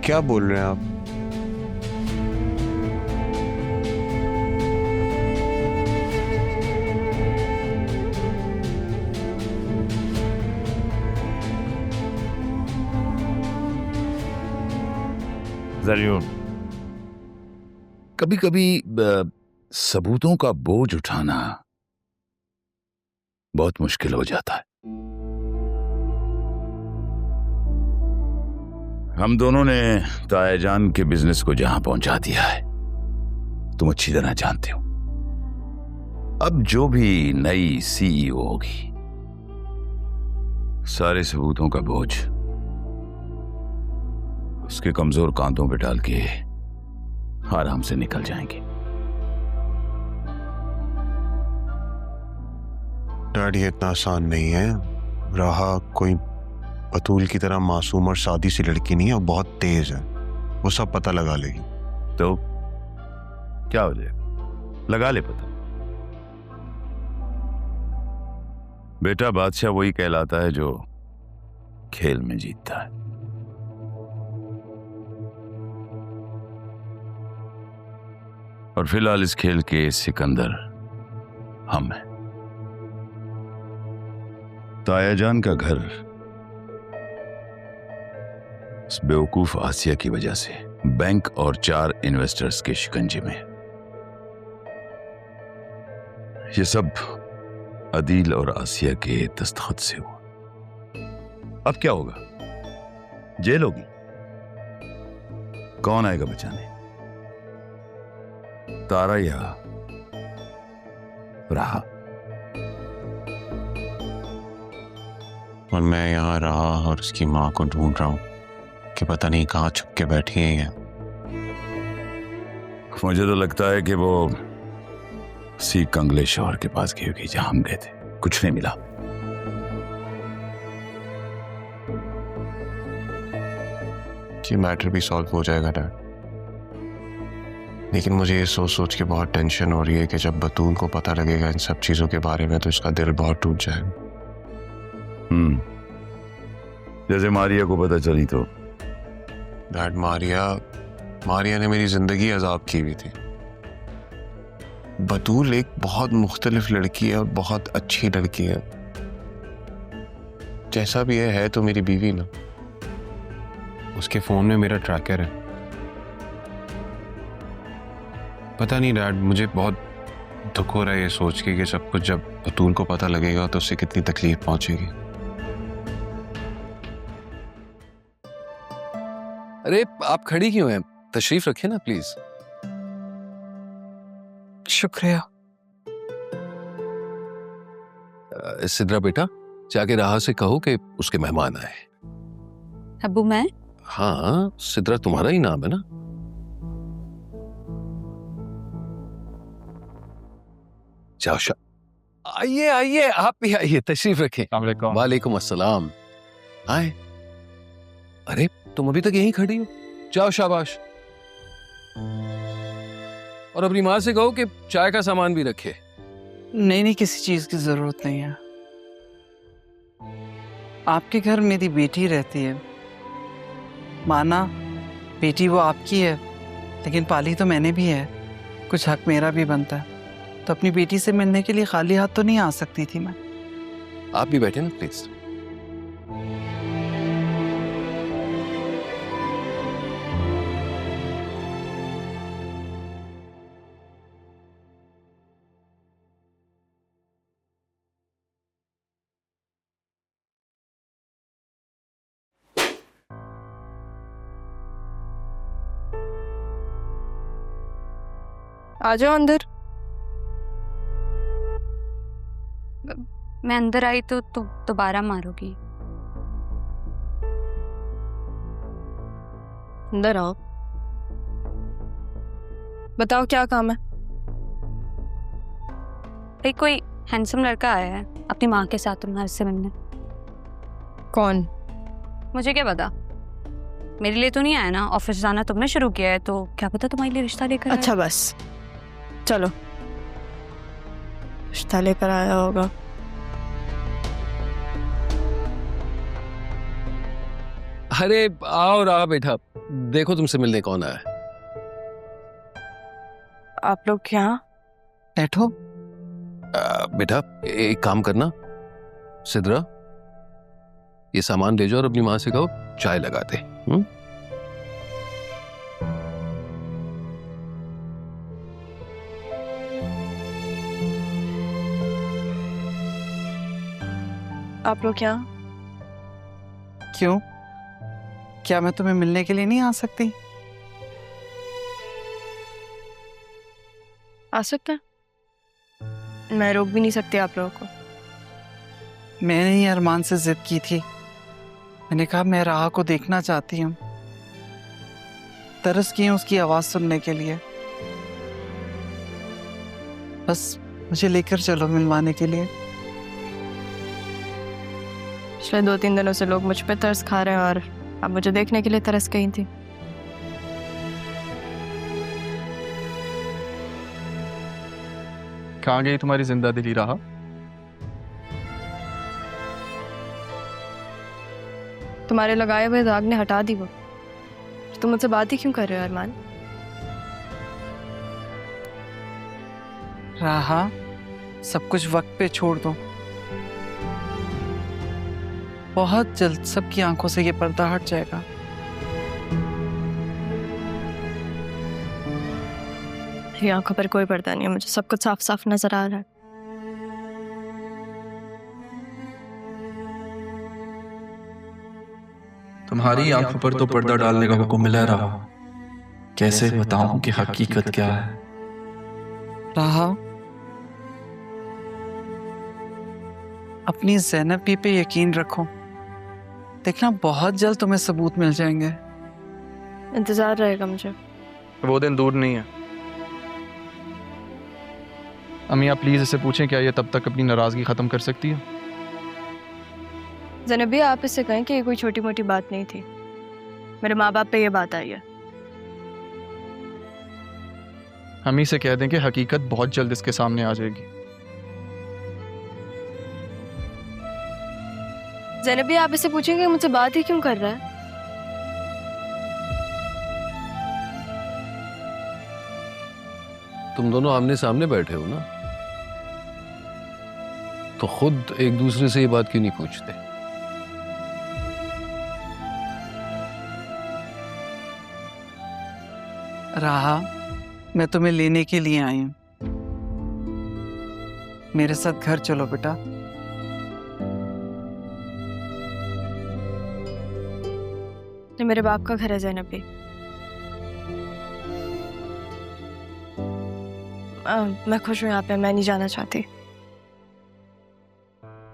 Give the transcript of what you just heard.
क्या बोल रहे हैं आप? ज़रियून, कभी कभी सबूतों का बोझ उठाना बहुत मुश्किल हो जाता है। हम दोनों ने तायाजान के बिजनेस को जहां पहुंचा दिया है, तुम अच्छी तरह जानते हो। अब जो भी नई सीईओ होगी, सारे सबूतों का बोझ उसके कमजोर कांधों पे डाल के आराम से निकल जाएंगे। डैड, ये इतना आसान नहीं है। राहा कोई बतूल की तरह मासूम और सादी सी लड़की नहीं है, वो बहुत तेज है, वो सब पता लगा लेगी। तो क्या हो जाएगा, लगा ले पता। बेटा, बादशाह वही कहलाता है जो खेल में जीतता है। और फिलहाल इस खेल के सिकंदर हम हैं। तायाजान का घर उस बेवकूफ आसिया की वजह से बैंक और 4 इन्वेस्टर्स के शिकंजे में। ये सब अदील और आसिया के दस्तखत से हुआ। अब क्या होगा? जेल होगी। कौन आएगा बचाने? तारा या राहा? और मैं यहाँ राहा और उसकी माँ को ढूंढ रहा हूँ कि पता नहीं कहाँ छुप के बैठी है। मुझे तो लगता है कि वो सी कंगले शोहर के पास गई होगी जहां हम गए थे। कुछ नहीं मिला। ये मैटर भी सॉल्व हो जाएगा डैड, लेकिन मुझे ये सोच सोच के बहुत टेंशन हो रही है कि जब बतूल को पता लगेगा इन सब चीजों के बारे में तो इसका दिल बहुत टूट जाएगा। जैसे मारिया को पता चली तो? डैड, मारिया ने मेरी जिंदगी अजाब की हुई थी। बतूल एक बहुत मुख्तलिफ लड़की है और बहुत अच्छी लड़की है। जैसा भी है तो मेरी बीवी ना। उसके फोन में मेरा ट्रैकर है। पता नहीं डैड, मुझे बहुत दुख हो रहा है ये सोच के कि सब कुछ जब बतूल को पता लगेगा तो उससे कितनी तकलीफ पहुंचेगी। अरे आप खड़ी क्यों हैं? तशरीफ रखें ना प्लीज। शुक्रिया। सिद्रा बेटा, जाके राहा से कहो कि उसके मेहमान आए। अब्बू मैं? हाँ, सिद्रा तुम्हारा ही नाम है ना? जाओ आइए आइए, आप भी आइए, तशरीफ रखें। वालेकुम अस्सलाम। आए। अरे तुम अभी तक यहीं खड़ी हो? जाओ, शाबाश। और अपनी माँ से कहो कि चाय का सामान भी रखे। नहीं, किसी चीज की जरूरत नहीं है। आपके घर मेरी बेटी रहती है। माना बेटी वो आपकी है, लेकिन पाली तो मैंने भी है। कुछ हक मेरा भी बनता है। तो अपनी बेटी से मिलने के लिए खाली हाथ तो नहीं आ सकती थी मैं। आप भी बैठे ना प्लीज। आ जाओ अंदर। मैं अंदर आई तो तुम दोबारा मारोगी। अंदर आओ, बताओ क्या काम है? भाई कोई हैंडसम लड़का आया है अपनी माँ के साथ तुम्हारे से मिलने। कौन? मुझे क्या पता, मेरे लिए तो नहीं आया ना। ऑफिस जाना तुमने शुरू किया है तो क्या पता तुम्हारे लिए रिश्ता लेकर अच्छा बस चलो, रिश्ता लेकर आया होगा। अरे आओ रहा बेटा, देखो तुमसे मिलने कौन आया है। आप लोग यहाँ? बैठो। बेटा एक काम करना, सिद्रा ये सामान ले जाओ और अपनी माँ से कहो चाय लगा दे। आप लोग यहाँ? क्यों, क्या मैं तुम्हें मिलने के लिए नहीं आ सकती? आ सकते हैं, मैं रोक भी नहीं सकती आप लोगों को। मैंने ही अरमान से जिद की थी। मैंने कहा मैं राह को देखना चाहती हूँ, तरस की हूँ उसकी आवाज सुनने के लिए। बस मुझे लेकर चलो मिलवाने के लिए। पिछले 2-3 दिनों से लोग मुझ पे तरस खा रहे हैं और अब मुझे देखने के लिए तरस गई थी। कहाँ गई तुम्हारी जिंदा दिली राह? तुम्हारे लगाए हुए दाग ने हटा दी वो। तुम मुझसे बात ही क्यों कर रहे हो अरमान? राहा, सब कुछ वक्त पे छोड़ दो। बहुत जल्द सबकी आंखों से ये पर्दा हट जाएगा। मेरी आंखों पर कोई पर्दा नहीं है, मुझे सब कुछ साफ साफ नजर आ रहा है। तुम्हारी आंखों पर तो पर्दा डालने का हुक्म मिला रहा। कैसे बताऊं कि हकीकत क्या है? राहा, अपनी ज़ैनब भी पे यकीन रखो। देखना बहुत जल्द तुम्हें सबूत मिल जाएंगे। इंतजार रहेगा मुझे। वो दिन दूर नहीं है। अमिया प्लीज इसे पूछें क्या ये तब तक अपनी नाराजगी खत्म कर सकती है? ज़ैनबी, आप इससे कहें कि ये कोई छोटी मोटी बात नहीं थी। मेरे माँ बाप पे ये बात आई है। हम ही से कह दें कि हकीकत बहुत जल्द इसके सामने आ जाएगी। ज़ैनबी, आप इससे पूछेंगे मुझसे बात ही क्यों कर रहा है? तुम दोनों आमने सामने बैठे हो ना, तो खुद एक दूसरे से ये बात क्यों नहीं पूछते? राहा, मैं तुम्हें लेने के लिए आई हूं। मेरे साथ घर चलो बेटा। ये मेरे बाप का घर है ज़ैनबी। मैं खुश हूँ यहाँ पे, मैं नहीं जाना चाहती।